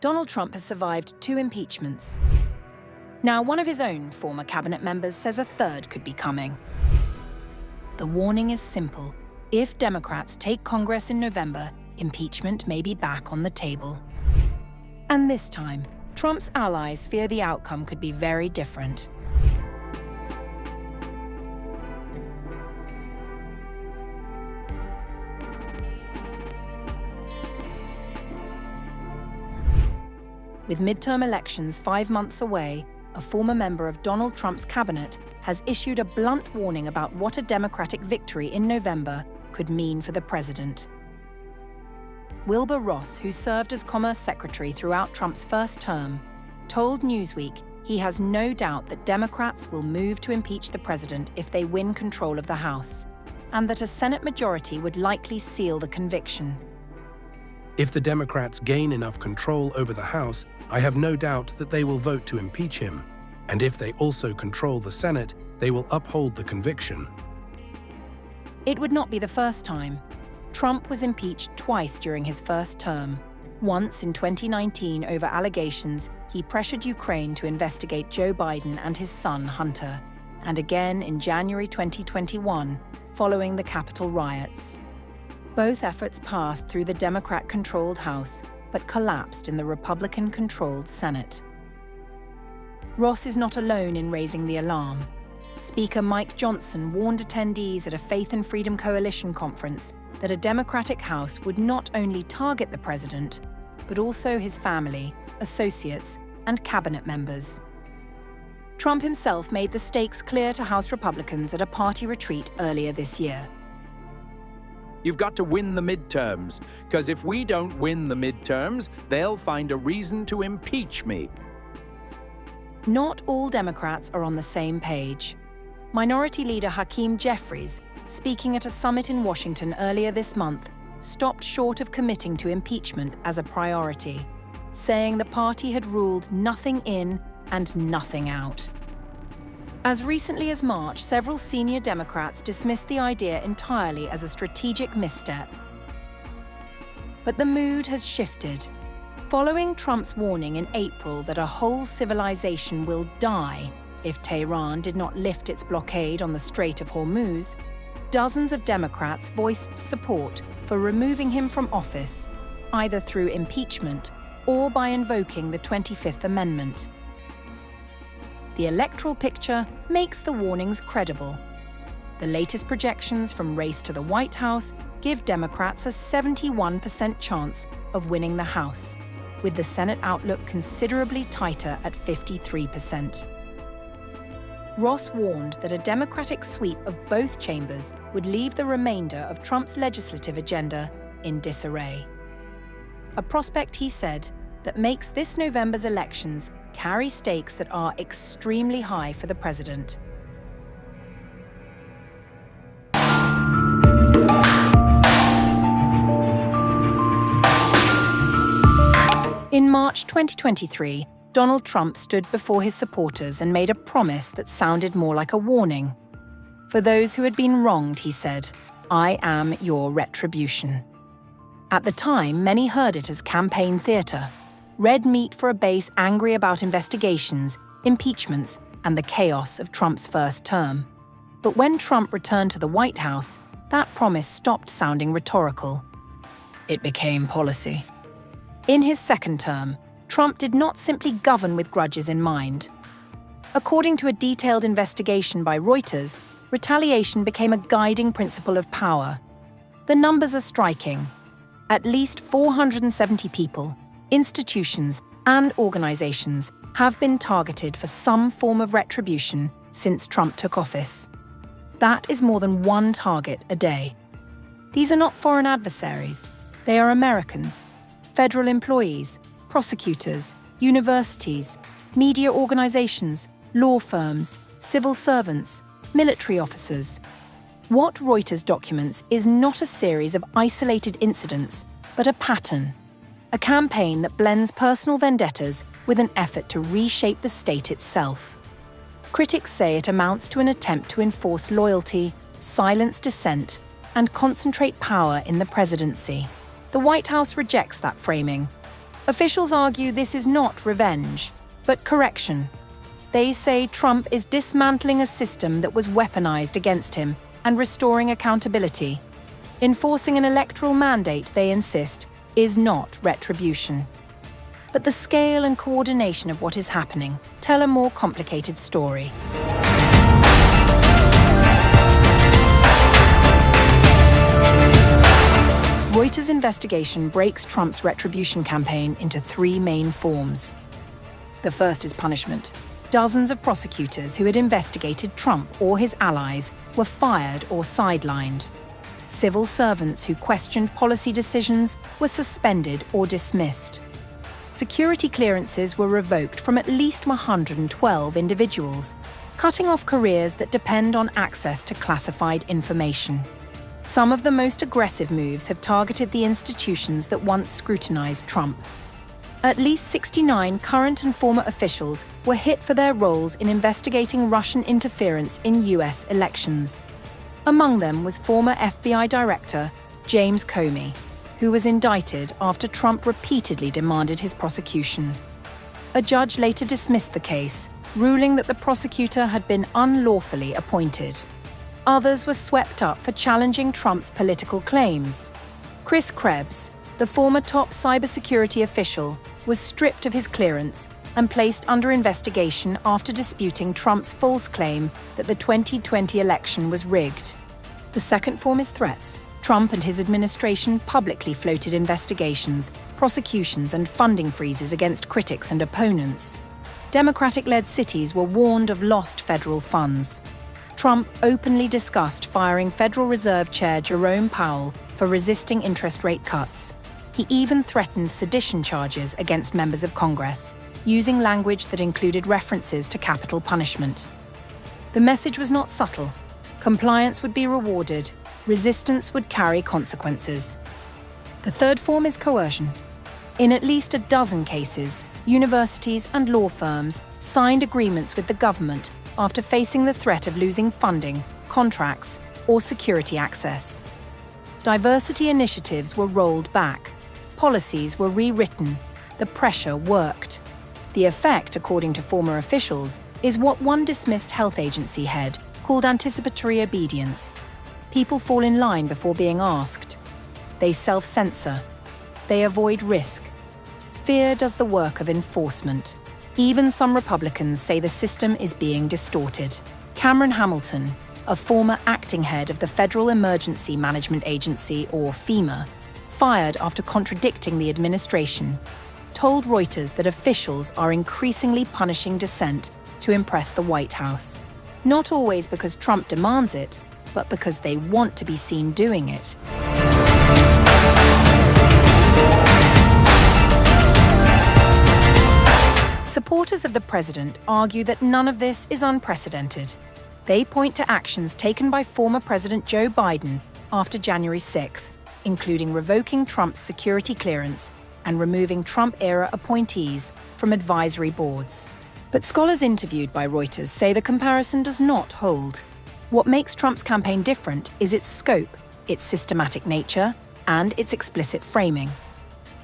Donald Trump has survived 2 impeachments. Now, one of his own former cabinet members says a third could be coming. The warning is simple. If Democrats take Congress in November, impeachment may be back on the table. And this time, Trump's allies fear the outcome could be very different. With midterm elections 5 months away, a former member of Donald Trump's cabinet has issued a blunt warning about what a Democratic victory in November could mean for the president. Wilbur Ross, who served as Commerce Secretary throughout Trump's first term, told Newsweek he has no doubt that Democrats will move to impeach the president if they win control of the House, and that a Senate majority would likely seal the conviction. If the Democrats gain enough control over the House, I have no doubt that they will vote to impeach him, and if they also control the Senate, they will uphold the conviction. It would not be the first time. Trump was impeached twice during his first term. Once in 2019 over allegations he pressured Ukraine to investigate Joe Biden and his son Hunter, and again in January 2021, following the Capitol riots. Both efforts passed through the Democrat-controlled House, but collapsed in the Republican-controlled Senate. Ross is not alone in raising the alarm. Speaker Mike Johnson warned attendees at a Faith and Freedom Coalition conference that a Democratic House would not only target the president, but also his family, associates, and cabinet members. Trump himself made the stakes clear to House Republicans at a party retreat earlier this year. You've got to win the midterms, because if we don't win the midterms, they'll find a reason to impeach me. Not all Democrats are on the same page. Minority Leader Hakeem Jeffries, speaking at a summit in Washington earlier this month, stopped short of committing to impeachment as a priority, saying the party had ruled nothing in and nothing out. As recently as March, several senior Democrats dismissed the idea entirely as a strategic misstep. But the mood has shifted. Following Trump's warning in April that a whole civilization will die if Tehran did not lift its blockade on the Strait of Hormuz, dozens of Democrats voiced support for removing him from office, either through impeachment or by invoking the 25th Amendment. The electoral picture makes the warnings credible. The latest projections from Race to the White House give Democrats a 71% chance of winning the House, with the Senate outlook considerably tighter at 53%. Ross warned that a Democratic sweep of both chambers would leave the remainder of Trump's legislative agenda in disarray. A prospect, he said, that makes this November's elections carry stakes that are extremely high for the president. In March 2023, Donald Trump stood before his supporters and made a promise that sounded more like a warning. For those who had been wronged, he said, "I am your retribution." At the time, many heard it as campaign theatre, red meat for a base angry about investigations, impeachments, and the chaos of Trump's first term. But when Trump returned to the White House, that promise stopped sounding rhetorical. It became policy. In his second term, Trump did not simply govern with grudges in mind. According to a detailed investigation by Reuters, retaliation became a guiding principle of power. The numbers are striking. At least 470 people, institutions, and organizations have been targeted for some form of retribution since Trump took office. That is more than one target a day. These are not foreign adversaries. They are Americans, federal employees, prosecutors, universities, media organizations, law firms, civil servants, military officers. What Reuters documents is not a series of isolated incidents, but a pattern. A campaign that blends personal vendettas with an effort to reshape the state itself. Critics say it amounts to an attempt to enforce loyalty, silence dissent, and concentrate power in the presidency. The White House rejects that framing. Officials argue this is not revenge, but correction. They say Trump is dismantling a system that was weaponized against him and restoring accountability. Enforcing an electoral mandate, they insist, is not retribution. But the scale and coordination of what is happening tell a more complicated story. Reuters' investigation breaks Trump's retribution campaign into three main forms. The first is punishment. Dozens of prosecutors who had investigated Trump or his allies were fired or sidelined. Civil servants who questioned policy decisions were suspended or dismissed. Security clearances were revoked from at least 112 individuals, cutting off careers that depend on access to classified information. Some of the most aggressive moves have targeted the institutions that once scrutinized Trump. At least 69 current and former officials were hit for their roles in investigating Russian interference in US elections. Among them was former FBI Director James Comey, who was indicted after Trump repeatedly demanded his prosecution. A judge later dismissed the case, ruling that the prosecutor had been unlawfully appointed. Others were swept up for challenging Trump's political claims. Chris Krebs, the former top cybersecurity official, was stripped of his clearance and placed under investigation after disputing Trump's false claim that the 2020 election was rigged. The second form is threats. Trump and his administration publicly floated investigations, prosecutions, and funding freezes against critics and opponents. Democratic-led cities were warned of lost federal funds. Trump openly discussed firing Federal Reserve Chair Jerome Powell for resisting interest rate cuts. He even threatened sedition charges against members of Congress, using language that included references to capital punishment. The message was not subtle. Compliance would be rewarded. Resistance would carry consequences. The third form is coercion. In at least a dozen cases, universities and law firms signed agreements with the government after facing the threat of losing funding, contracts, or security access. Diversity initiatives were rolled back. Policies were rewritten. The pressure worked. The effect, according to former officials, is what one dismissed health agency head called anticipatory obedience. People fall in line before being asked. They self-censor. They avoid risk. Fear does the work of enforcement. Even some Republicans say the system is being distorted. Cameron Hamilton, a former acting head of the Federal Emergency Management Agency, or FEMA, fired after contradicting the administration, told Reuters that officials are increasingly punishing dissent to impress the White House. Not always because Trump demands it, but because they want to be seen doing it. Supporters of the president argue that none of this is unprecedented. They point to actions taken by former President Joe Biden after January 6th, including revoking Trump's security clearance and removing Trump-era appointees from advisory boards. But scholars interviewed by Reuters say the comparison does not hold. What makes Trump's campaign different is its scope, its systematic nature, and its explicit framing.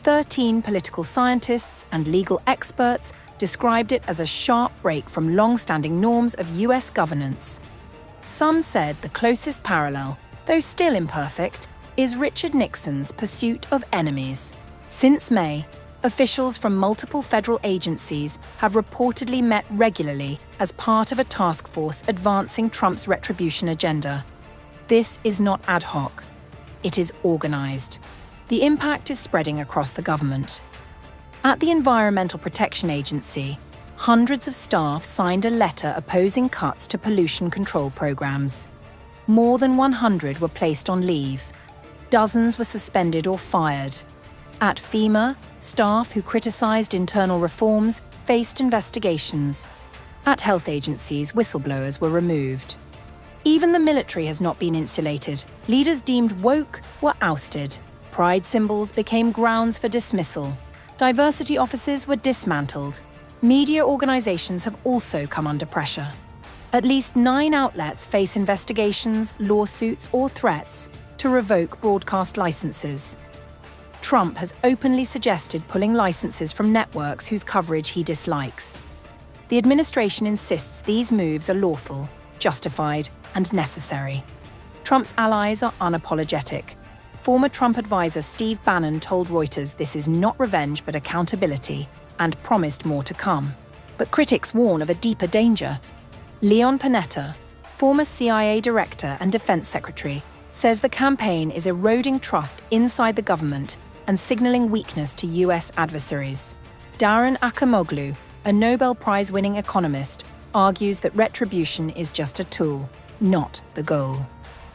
13 political scientists and legal experts described it as a sharp break from long-standing norms of US governance. Some said the closest parallel, though still imperfect, is Richard Nixon's pursuit of enemies. Since May, officials from multiple federal agencies have reportedly met regularly as part of a task force advancing Trump's retribution agenda. This is not ad hoc. It is organized. The impact is spreading across the government. At the Environmental Protection Agency, hundreds of staff signed a letter opposing cuts to pollution control programs. More than 100 were placed on leave. Dozens were suspended or fired. At FEMA, staff who criticized internal reforms faced investigations. At health agencies, whistleblowers were removed. Even the military has not been insulated. Leaders deemed woke were ousted. Pride symbols became grounds for dismissal. Diversity offices were dismantled. Media organizations have also come under pressure. At least 9 outlets face investigations, lawsuits, or threats to revoke broadcast licenses. Trump has openly suggested pulling licenses from networks whose coverage he dislikes. The administration insists these moves are lawful, justified, and necessary. Trump's allies are unapologetic. Former Trump advisor Steve Bannon told Reuters this is not revenge but accountability, and promised more to come. But critics warn of a deeper danger. Leon Panetta, former CIA director and defense secretary, says the campaign is eroding trust inside the government and signaling weakness to US adversaries. Darren Acemoglu, a Nobel Prize-winning economist, argues that retribution is just a tool, not the goal.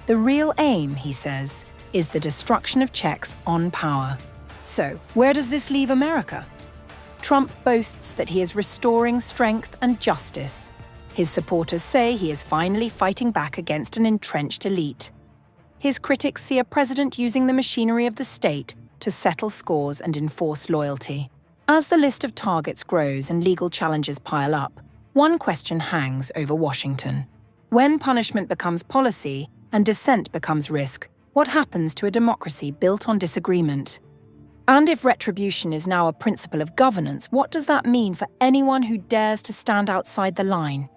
The real aim, he says, is the destruction of checks on power. So, where does this leave America? Trump boasts that he is restoring strength and justice. His supporters say he is finally fighting back against an entrenched elite. His critics see a president using the machinery of the state to settle scores and enforce loyalty. As the list of targets grows and legal challenges pile up, one question hangs over Washington. When punishment becomes policy and dissent becomes risk, what happens to a democracy built on disagreement? And if retribution is now a principle of governance, what does that mean for anyone who dares to stand outside the line?